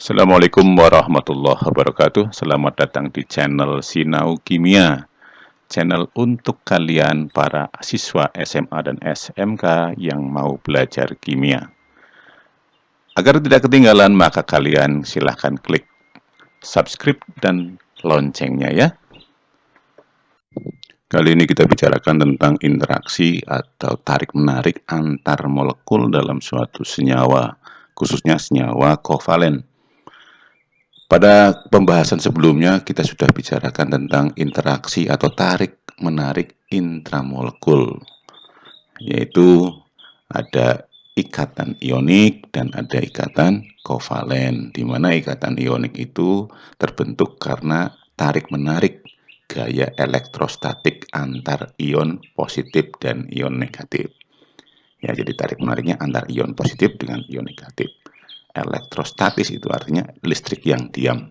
Assalamualaikum warahmatullahi wabarakatuh. Selamat datang di channel Sinau Kimia. Channel untuk kalian para siswa SMA dan SMK yang mau belajar kimia. Agar tidak ketinggalan, maka kalian silahkan klik subscribe dan loncengnya ya. Kali ini kita bicarakan tentang interaksi atau tarik-menarik antar molekul dalam suatu senyawa, khususnya senyawa kovalen. Pada pembahasan sebelumnya kita sudah bicarakan tentang interaksi atau tarik-menarik intramolekul, yaitu ada ikatan ionik dan ada ikatan kovalen, di mana ikatan ionik itu terbentuk karena tarik-menarik gaya elektrostatik antar ion positif dan ion negatif. Ya, jadi tarik-menariknya antar ion positif dengan ion negatif. Elektrostatis itu artinya listrik yang diam.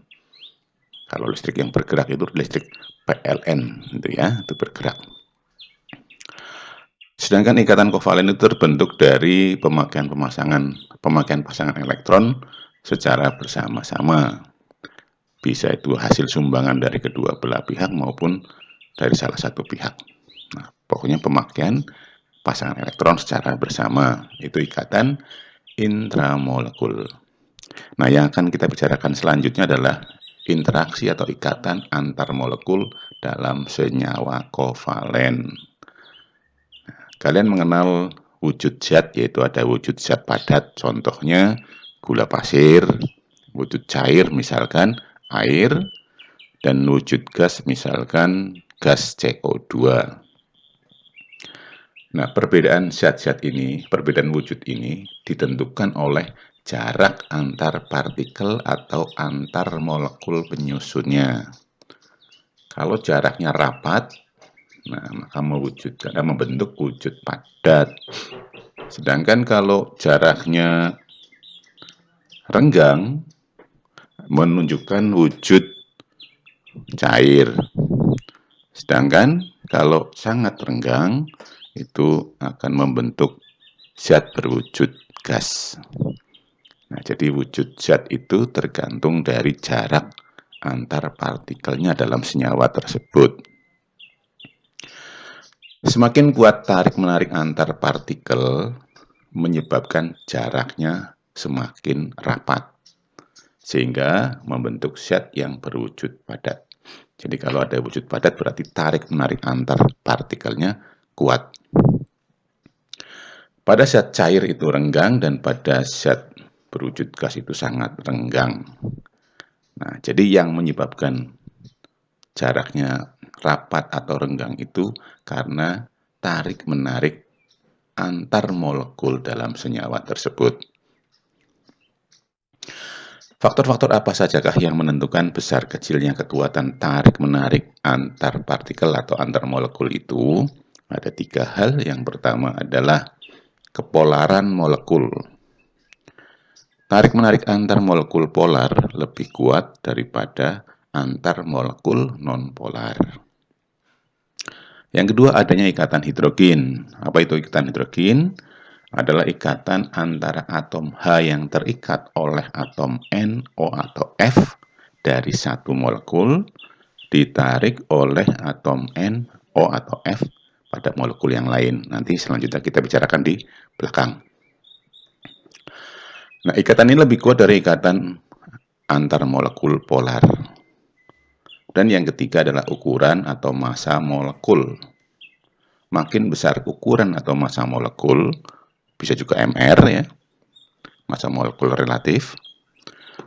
Kalau listrik yang bergerak itu listrik PLN, itu ya, itu bergerak. Sedangkan ikatan kovalen itu terbentuk dari pemakaian pasangan elektron secara bersama-sama. Bisa itu hasil sumbangan dari kedua belah pihak maupun dari salah satu pihak. Nah, pokoknya pemakaian pasangan elektron secara bersama itu ikatan intramolekul. Nah, yang akan kita bicarakan selanjutnya adalah interaksi atau ikatan antar molekul dalam senyawa kovalen. Kalian mengenal wujud zat, yaitu ada wujud zat padat, contohnya gula pasir, wujud cair misalkan air, dan wujud gas misalkan gas CO2. Nah, perbedaan zat-zat ini, perbedaan wujud ini ditentukan oleh jarak antar partikel atau antar molekul penyusunnya. Kalau jaraknya rapat, nah maka membentuk wujud padat. Sedangkan kalau jaraknya renggang, menunjukkan wujud cair. Sedangkan kalau sangat renggang, itu akan membentuk zat berwujud gas. Nah, jadi wujud zat itu tergantung dari jarak antar partikelnya dalam senyawa tersebut. Semakin kuat tarik-menarik antar partikel, menyebabkan jaraknya semakin rapat, sehingga membentuk zat yang berwujud padat. Jadi kalau ada wujud padat berarti tarik-menarik antar partikelnya kuat. Pada zat cair itu renggang dan pada zat berwujud gas itu sangat renggang. Nah, jadi yang menyebabkan jaraknya rapat atau renggang itu karena tarik-menarik antar molekul dalam senyawa tersebut. Faktor-faktor apa sajakah yang menentukan besar kecilnya kekuatan tarik-menarik antar partikel atau antar molekul itu? Ada 3 hal. Yang pertama adalah kepolaran molekul. Tarik-menarik antar molekul polar lebih kuat daripada antar molekul non-polar. Yang kedua, adanya ikatan hidrogen. Apa itu ikatan hidrogen? Adalah ikatan antara atom H yang terikat oleh atom N, O atau F dari satu molekul ditarik oleh atom N, O atau F pada molekul yang lain. Nanti selanjutnya kita bicarakan di belakang. Nah, ikatan ini lebih kuat dari ikatan antar molekul polar. Dan yang ketiga adalah ukuran atau massa molekul. Makin besar ukuran atau massa molekul, bisa juga MR ya, massa molekul relatif,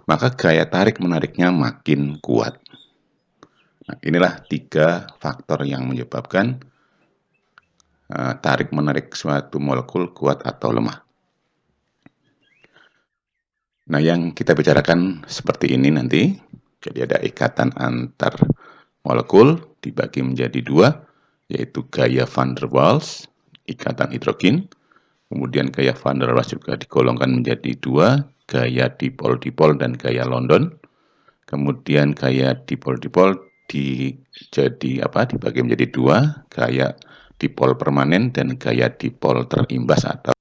maka gaya tarik-menariknya makin kuat. Nah, inilah 3 faktor yang menyebabkan tarik-menarik suatu molekul kuat atau lemah. Nah, yang kita bicarakan seperti ini nanti. Jadi ada ikatan antar molekul dibagi menjadi 2, yaitu gaya van der Waals, ikatan hidrogen. Kemudian gaya van der Waals juga digolongkan menjadi 2, gaya dipol-dipol dan gaya London. Kemudian gaya dipol-dipol dibagi menjadi 2, gaya dipol permanen dan gaya dipol terimbas atau.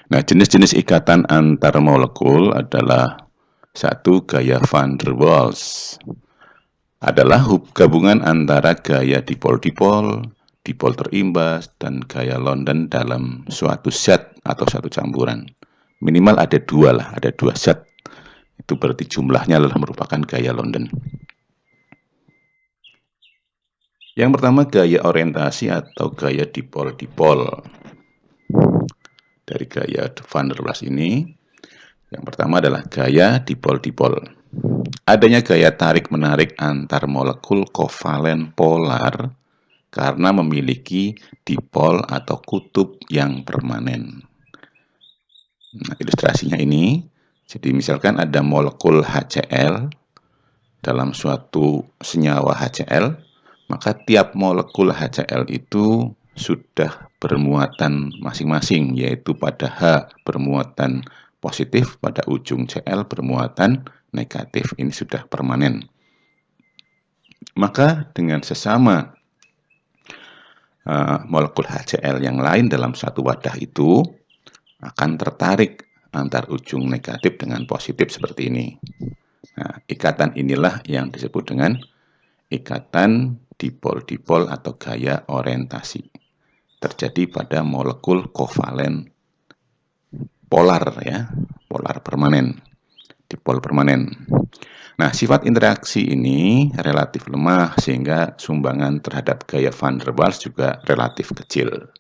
Nah, jenis-jenis ikatan antar molekul adalah Satu, gaya van der Waals adalah gabungan antara gaya dipol-dipol, dipol terimbas, dan gaya London dalam suatu zat atau satu campuran. Minimal ada dua lah, ada dua zat. Itu berarti jumlahnya adalah merupakan gaya London. Yang pertama, gaya orientasi atau gaya dipol-dipol. Dari gaya van der Waals ini, yang pertama adalah gaya dipol-dipol. Adanya gaya tarik-menarik antar molekul kovalen polar karena memiliki dipol atau kutub yang permanen. Nah, ilustrasinya ini, jadi misalkan ada molekul HCl dalam suatu senyawa HCl, maka tiap molekul HCl itu sudah bermuatan masing-masing, yaitu pada H bermuatan positif, pada ujung Cl bermuatan negatif. Ini sudah permanen. Maka dengan sesama molekul HCl yang lain dalam satu wadah itu akan tertarik antar ujung negatif dengan positif seperti ini. Nah, ikatan inilah yang disebut dengan ikatan dipol-dipol atau gaya orientasi. Terjadi pada molekul kovalen polar ya, polar permanen, dipol permanen. Nah, sifat interaksi ini relatif lemah sehingga sumbangan terhadap gaya van der Waals juga relatif kecil.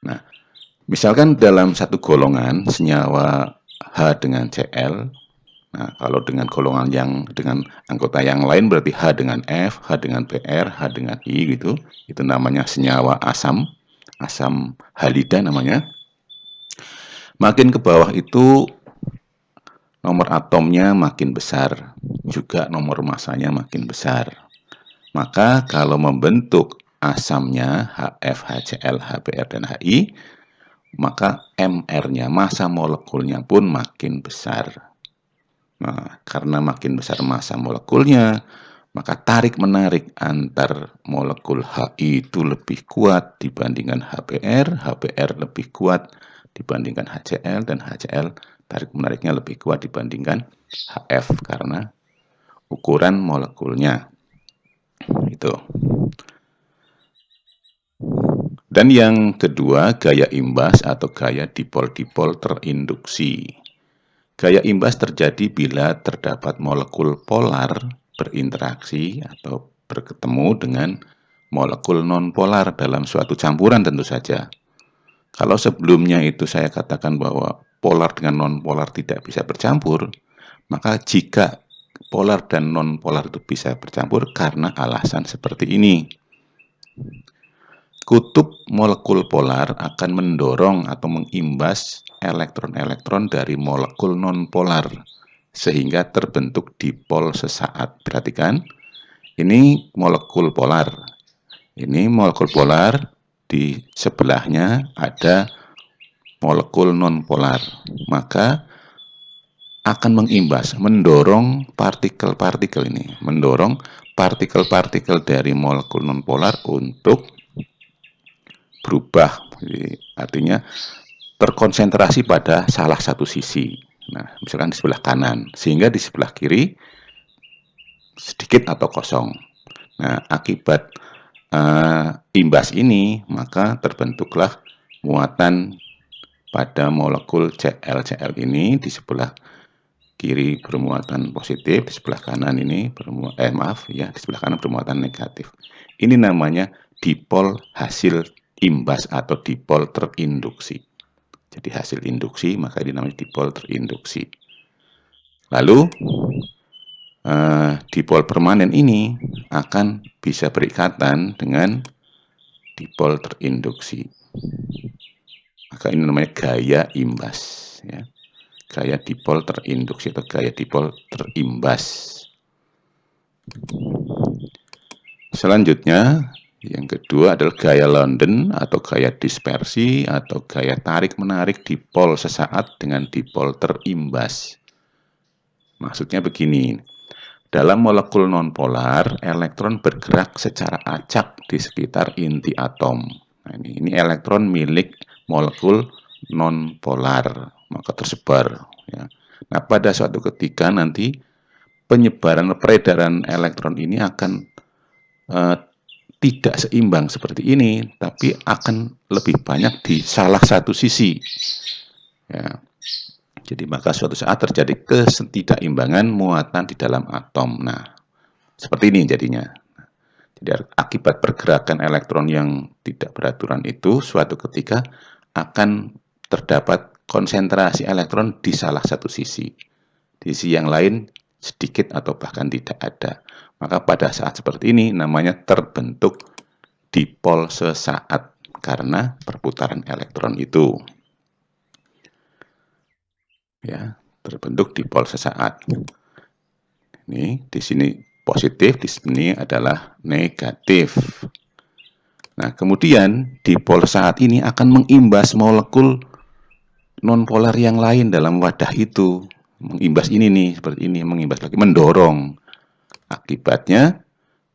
Nah, misalkan dalam satu golongan senyawa H dengan Cl, nah kalau dengan golongan yang dengan anggota yang lain berarti H dengan F, H dengan Br, H dengan I gitu. Itu namanya senyawa asam, asam halida namanya. Makin ke bawah itu nomor atomnya makin besar, juga nomor masanya makin besar. Maka kalau membentuk asamnya HF, HCl, HBr, dan HI, maka MR-nya, massa molekulnya pun makin besar. Nah, karena makin besar massa molekulnya, maka tarik-menarik antar molekul HI itu lebih kuat dibandingkan HBr, HBr lebih kuat dibandingkan HCl, dan HCl tarik-menariknya lebih kuat dibandingkan HF karena ukuran molekulnya. Itu. Dan yang kedua, gaya imbas atau gaya dipol-dipol terinduksi. Gaya imbas terjadi bila terdapat molekul polar berinteraksi atau bertemu dengan molekul nonpolar dalam suatu campuran tentu saja. Kalau sebelumnya itu saya katakan bahwa polar dengan nonpolar tidak bisa bercampur, maka jika polar dan nonpolar itu bisa bercampur karena alasan seperti ini. Kutub molekul polar akan mendorong atau mengimbas elektron-elektron dari molekul nonpolar sehingga terbentuk dipol sesaat. Perhatikan, ini molekul polar. Ini molekul polar, di sebelahnya ada molekul nonpolar. Maka akan mengimbas, mendorong partikel-partikel ini, mendorong partikel-partikel dari molekul nonpolar untuk berubah. Jadi, artinya terkonsentrasi pada salah satu sisi. Nah, misalkan di sebelah kanan, sehingga di sebelah kiri sedikit atau kosong. Nah, akibat imbas ini, maka terbentuklah muatan pada molekul Cl ini di sebelah kiri bermuatan positif, di sebelah kanan ini di sebelah kanan bermuatan negatif. Ini namanya dipol hasil imbas atau dipol terinduksi. Jadi hasil induksi, maka ini namanya dipol terinduksi. Lalu dipol permanen ini akan bisa berikatan dengan dipol terinduksi. Maka ini namanya gaya imbas. Ya. Gaya dipol terinduksi atau gaya dipol terimbas. Selanjutnya, yang kedua adalah gaya London atau gaya dispersi atau gaya tarik-menarik dipol sesaat dengan dipol terimbas. Maksudnya begini, dalam molekul nonpolar, elektron bergerak secara acak di sekitar inti atom. Nah, ini elektron milik molekul nonpolar, maka tersebar. Ya. Nah, pada suatu ketika nanti peredaran elektron ini akan tidak seimbang seperti ini, tapi akan lebih banyak di salah satu sisi. Ya. Jadi maka suatu saat terjadi ketidakimbangan muatan di dalam atom. Nah, seperti ini jadinya. Jadi akibat pergerakan elektron yang tidak beraturan itu, suatu ketika akan terdapat konsentrasi elektron di salah satu sisi. Di sisi yang lain sedikit atau bahkan tidak ada. Maka pada saat seperti ini namanya terbentuk dipol sesaat karena perputaran elektron itu. Ya, terbentuk dipol sesaat. Ini di sini positif, di sini adalah negatif. Nah, kemudian dipol sesaat ini akan mengimbas molekul nonpolar yang lain dalam wadah itu. Mengimbas ini nih, seperti ini, mengimbas lagi, mendorong. Akibatnya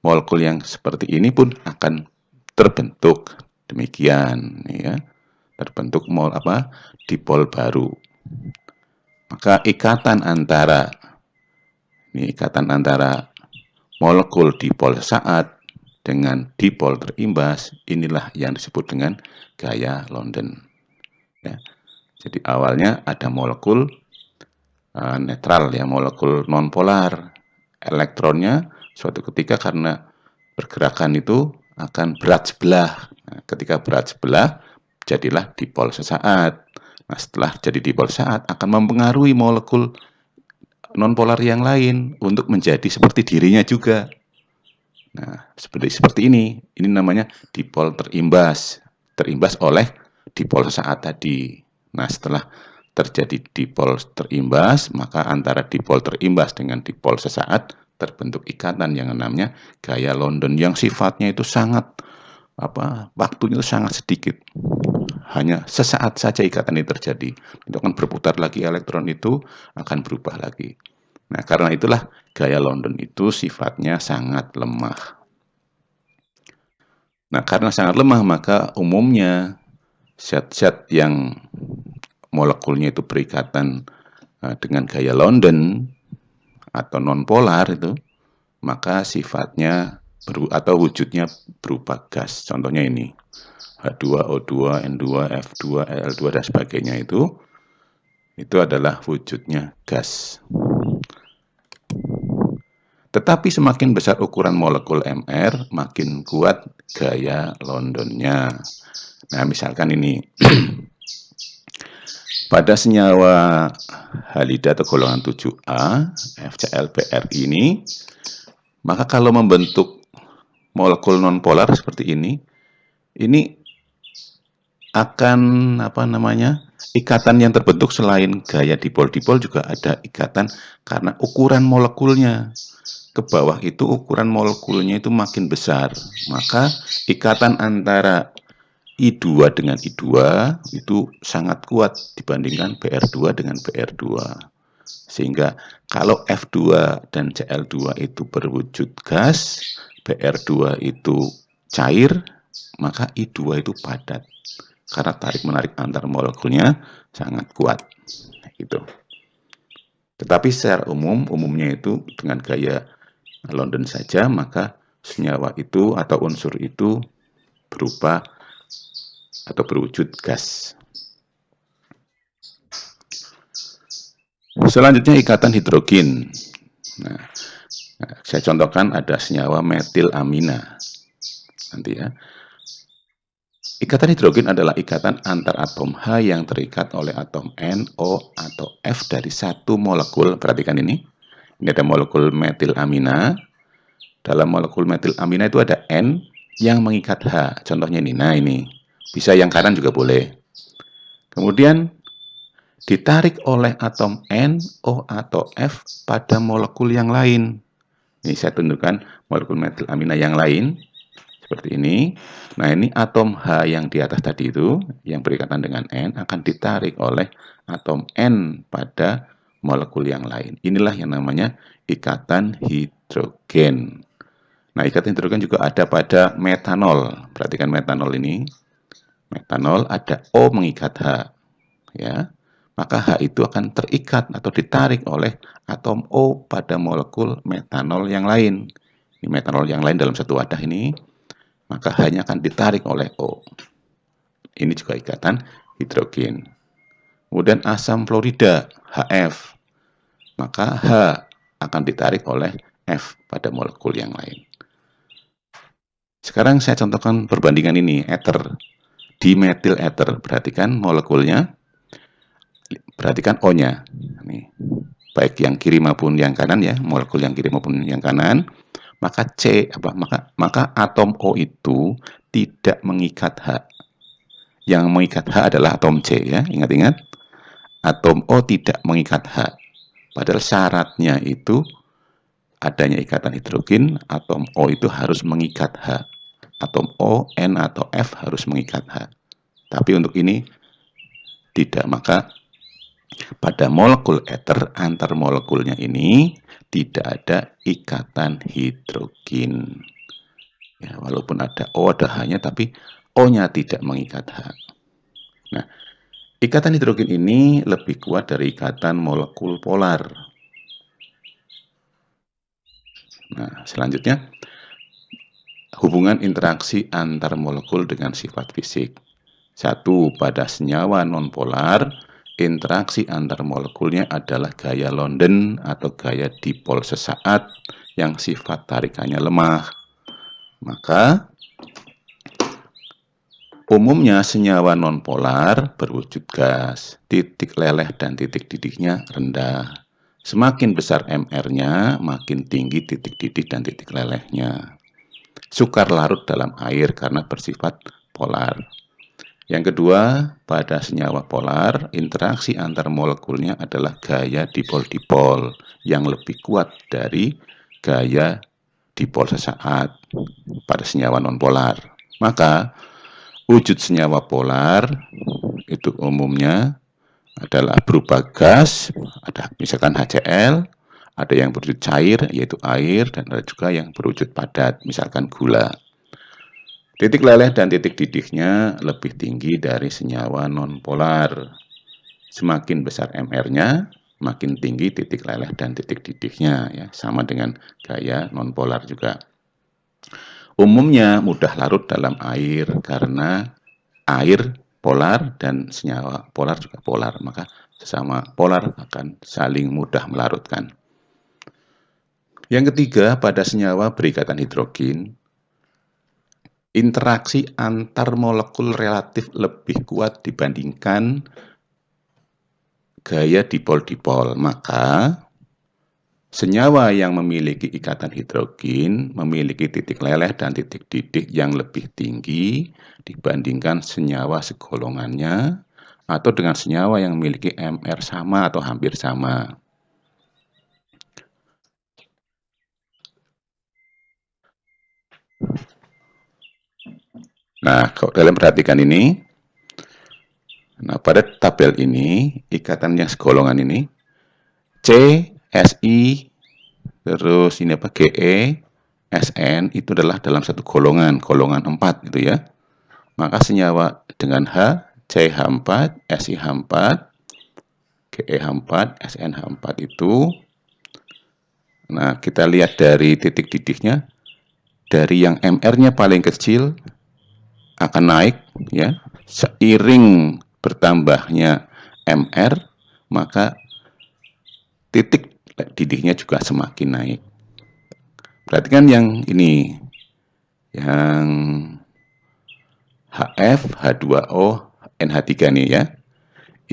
molekul yang seperti ini pun akan terbentuk demikian, ya. Terbentuk dipol baru. Maka ikatan antara molekul dipol sesaat dengan dipol terimbas, inilah yang disebut dengan gaya London. Ya. Jadi awalnya ada molekul netral, ya, molekul nonpolar. Elektronnya suatu ketika karena pergerakan itu akan berat sebelah. Nah, ketika berat sebelah, jadilah dipol sesaat. Nah, setelah jadi dipol sesaat akan mempengaruhi molekul nonpolar yang lain untuk menjadi seperti dirinya juga. Nah, seperti ini. Ini namanya dipol terimbas. Terimbas oleh dipol sesaat tadi. Nah, setelah terjadi dipol terimbas, maka antara dipol terimbas dengan dipol sesaat terbentuk ikatan yang namanya gaya London yang sifatnya itu sangat waktunya itu sangat sedikit. Hanya sesaat saja ikatan ini terjadi. Itu akan berputar lagi, elektron itu akan berubah lagi. Nah, karena itulah gaya London itu sifatnya sangat lemah. Nah, karena sangat lemah, maka umumnya zat-zat yang molekulnya itu berikatan dengan gaya London atau nonpolar itu, maka sifatnya atau wujudnya berupa gas. Contohnya ini, H2O2, N2, F2, L2 dan sebagainya itu adalah wujudnya gas. Tetapi semakin besar ukuran molekul Mr, makin kuat gaya Londonnya. Nah, misalkan ini pada senyawa halida atau golongan 7A, FClBr ini, maka kalau membentuk molekul nonpolar seperti ini akan ikatan yang terbentuk selain gaya dipol-dipol juga ada ikatan karena ukuran molekulnya. Ke bawah itu ukuran molekulnya itu makin besar, maka ikatan antara I2 dengan I2 itu sangat kuat dibandingkan Br2 dengan Br2. Sehingga kalau F2 dan Cl2 itu berwujud gas, Br2 itu cair, maka I2 itu padat. Karena tarik-menarik antar molekulnya sangat kuat. Gitu. Tetapi secara umumnya itu dengan gaya London saja, maka senyawa itu atau unsur itu berubah atau berwujud gas. Selanjutnya ikatan hidrogen. Nah, saya contohkan ada senyawa metilamina. Nanti ya. Ikatan hidrogen adalah ikatan antar atom H yang terikat oleh atom N, O, atau F dari satu molekul. Perhatikan ini. Ini ada molekul metilamina. Dalam molekul metilamina itu ada N yang mengikat H. Contohnya ini. Nah, ini. Bisa yang kanan juga boleh. Kemudian ditarik oleh atom N, O, atau F pada molekul yang lain. Ini saya tunjukkan molekul metilamina yang lain. Seperti ini. Nah, ini atom H yang di atas tadi itu, yang berikatan dengan N, akan ditarik oleh atom N pada molekul yang lain. Inilah yang namanya ikatan hidrogen. Nah, ikatan hidrogen juga ada pada metanol. Perhatikan metanol ini. Metanol ada O mengikat H. Ya. maka H itu akan terikat atau ditarik oleh atom O pada molekul metanol yang lain. Ini metanol yang lain dalam satu wadah ini, maka H-nya akan ditarik oleh O. Ini juga ikatan hidrogen. Kemudian asam fluorida, HF, maka H akan ditarik oleh F pada molekul yang lain. Sekarang saya contohkan perbandingan ini, ether, dimetil ether. Perhatikan molekulnya, perhatikan O-nya. Nih, baik yang kiri maupun yang kanan ya, molekul yang kiri maupun yang kanan. Maka maka atom O itu tidak mengikat H. Yang mengikat H adalah atom C ya, ingat-ingat. Atom O tidak mengikat H. Padahal syaratnya itu adanya ikatan hidrogen, atom O itu harus mengikat H. Atom O, N, atau F harus mengikat H. Tapi untuk ini tidak, maka pada molekul ether antar molekulnya ini tidak ada ikatan hidrogen. Ya, walaupun ada O, ada H-nya, tapi O-nya tidak mengikat H. Nah, ikatan hidrogen ini lebih kuat dari ikatan molekul polar. Nah, selanjutnya, hubungan interaksi antar molekul dengan sifat fisik. 1. Pada senyawa nonpolar, interaksi antar molekulnya adalah gaya London atau gaya dipol sesaat yang sifat tarikannya lemah. Maka, umumnya senyawa nonpolar berwujud gas, titik leleh dan titik didihnya rendah. Semakin besar MR-nya, makin tinggi titik didih dan titik lelehnya. Sukar larut dalam air karena bersifat polar. Yang kedua, pada senyawa polar, interaksi antar molekulnya adalah gaya dipol-dipol yang lebih kuat dari gaya dipol sesaat pada senyawa nonpolar. Maka, wujud senyawa polar itu umumnya adalah berupa gas, ada misalkan HCl, ada yang berwujud cair, yaitu air, dan ada juga yang berwujud padat, misalkan gula. Titik leleh dan titik didihnya lebih tinggi dari senyawa nonpolar. Semakin besar MR-nya, makin tinggi titik leleh dan titik didihnya, ya, sama dengan gaya nonpolar juga. Umumnya mudah larut dalam air karena air polar dan senyawa polar juga polar, maka sesama polar akan saling mudah melarutkan. Yang ketiga, pada senyawa berikatan hidrogen, interaksi antar molekul relatif lebih kuat dibandingkan gaya dipol-dipol. Maka, senyawa yang memiliki ikatan hidrogen memiliki titik leleh dan titik didih yang lebih tinggi dibandingkan senyawa segolongannya atau dengan senyawa yang memiliki MR sama atau hampir sama. Nah, kalau kalian perhatikan ini, nah pada tabel ini, ikatan yang segolongan ini, C, Si, terus ini apa, Ge, Sn, itu adalah dalam satu golongan 4 gitu ya. Maka senyawa dengan H, CH4, SiH4, GeH4, SnH4 itu, nah kita lihat dari titik didihnya, dari yang MR-nya paling kecil akan naik ya, seiring bertambahnya MR, maka titik didihnya juga semakin naik. Perhatikan yang ini, yang HF, H2O, NH3 nih ya.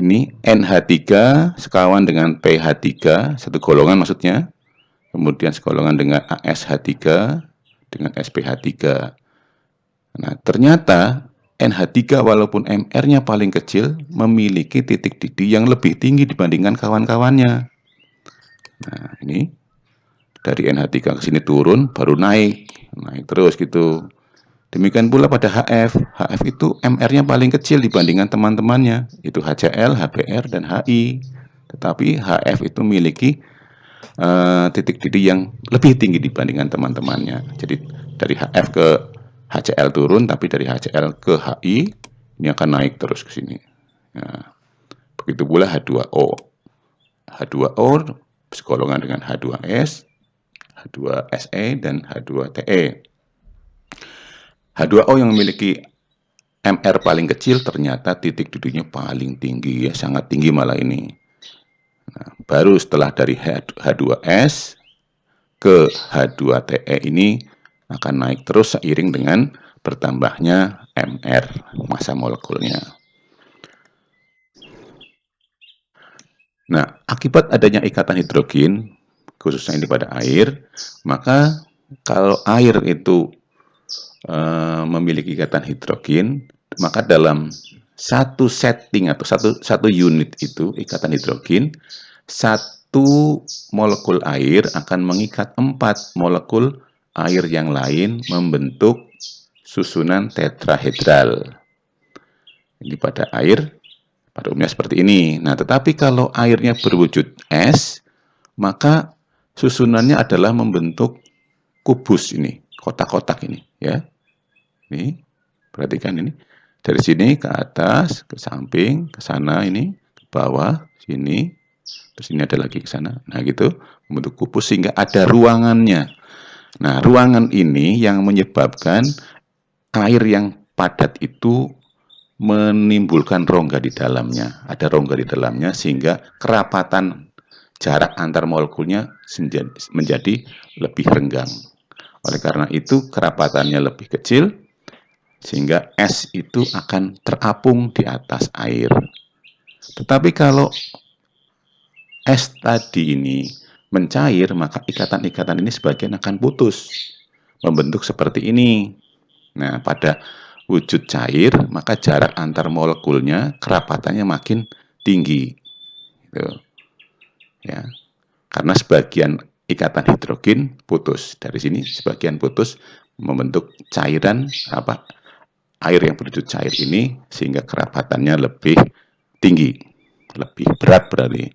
Ini NH3 sekawan dengan PH3, satu golongan maksudnya. Kemudian segolongan dengan ASH3 dengan SPH3. Nah, ternyata NH3 walaupun MR-nya paling kecil memiliki titik didih yang lebih tinggi dibandingkan kawan-kawannya. Nah, ini dari NH3 ke sini turun baru naik terus gitu. Demikian pula pada HF. HF itu MR-nya paling kecil dibandingkan teman-temannya, itu HCl, HBr, dan HI. Tetapi HF itu memiliki titik didih yang lebih tinggi dibandingkan teman-temannya. Jadi dari HF ke HCl turun, tapi dari HCl ke HI ini akan naik terus ke sini. Nah, Begitu pula H2O. H2O segolongan dengan H2S, H2Se, dan H2Te. H2O yang memiliki MR paling kecil ternyata titik duduknya paling tinggi, ya, sangat tinggi malah ini. Nah, baru setelah dari H2S ke H2Te ini akan naik terus seiring dengan bertambahnya MR, massa molekulnya. Nah, akibat adanya ikatan hidrogen, khususnya ini pada air, maka kalau air itu memiliki ikatan hidrogen, maka dalam satu setting atau satu unit itu ikatan hidrogen, satu molekul air akan mengikat 4 molekul air yang lain membentuk susunan tetrahedral. Ini pada air, pada umumnya seperti ini. Nah, tetapi kalau airnya berwujud es, maka susunannya adalah membentuk kubus ini, kotak-kotak ini, ya. Ini, perhatikan ini. Dari sini ke atas, ke samping, ke sana ini, ke bawah, sini, terus ini ada lagi ke sana. Nah, gitu, membentuk kubus sehingga ada ruangannya. Nah, ruangan ini yang menyebabkan air yang padat itu menimbulkan rongga di dalamnya. Ada rongga di dalamnya sehingga kerapatan jarak antar molekulnya menjadi lebih renggang. Oleh karena itu kerapatannya lebih kecil sehingga es itu akan terapung di atas air. Tetapi kalau es tadi ini mencair, maka ikatan-ikatan ini sebagian akan putus, membentuk seperti ini. Nah, pada wujud cair, maka jarak antar molekulnya, kerapatannya makin tinggi. Gitu. Ya. Karena sebagian ikatan hidrogen putus. Dari sini sebagian putus membentuk cairan air yang berwujud cair ini sehingga kerapatannya lebih tinggi, lebih berat berarti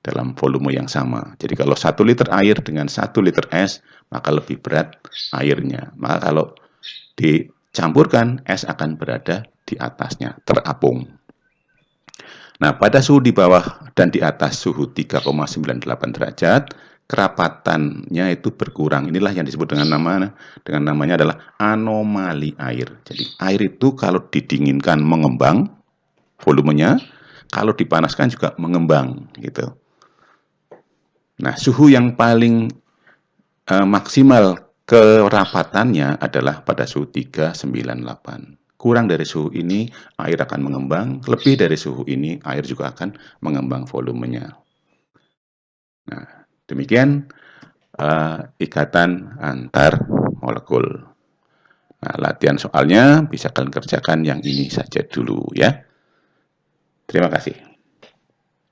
dalam volume yang sama. Jadi kalau 1 liter air dengan 1 liter es, maka lebih berat airnya. Maka kalau dicampurkan, es akan berada di atasnya, terapung. Nah, pada suhu di bawah dan di atas suhu 3,98 derajat, kerapatannya itu berkurang. Inilah yang disebut dengan namanya adalah anomali air. Jadi, air itu kalau didinginkan mengembang volumenya, kalau dipanaskan juga mengembang gitu. Nah, suhu yang paling maksimal kerapatannya adalah pada suhu 398. Kurang dari suhu ini, air akan mengembang. Lebih dari suhu ini, air juga akan mengembang volumenya. Nah, demikian ikatan antar molekul. Nah, latihan soalnya bisa kalian kerjakan yang ini saja dulu ya. Terima kasih.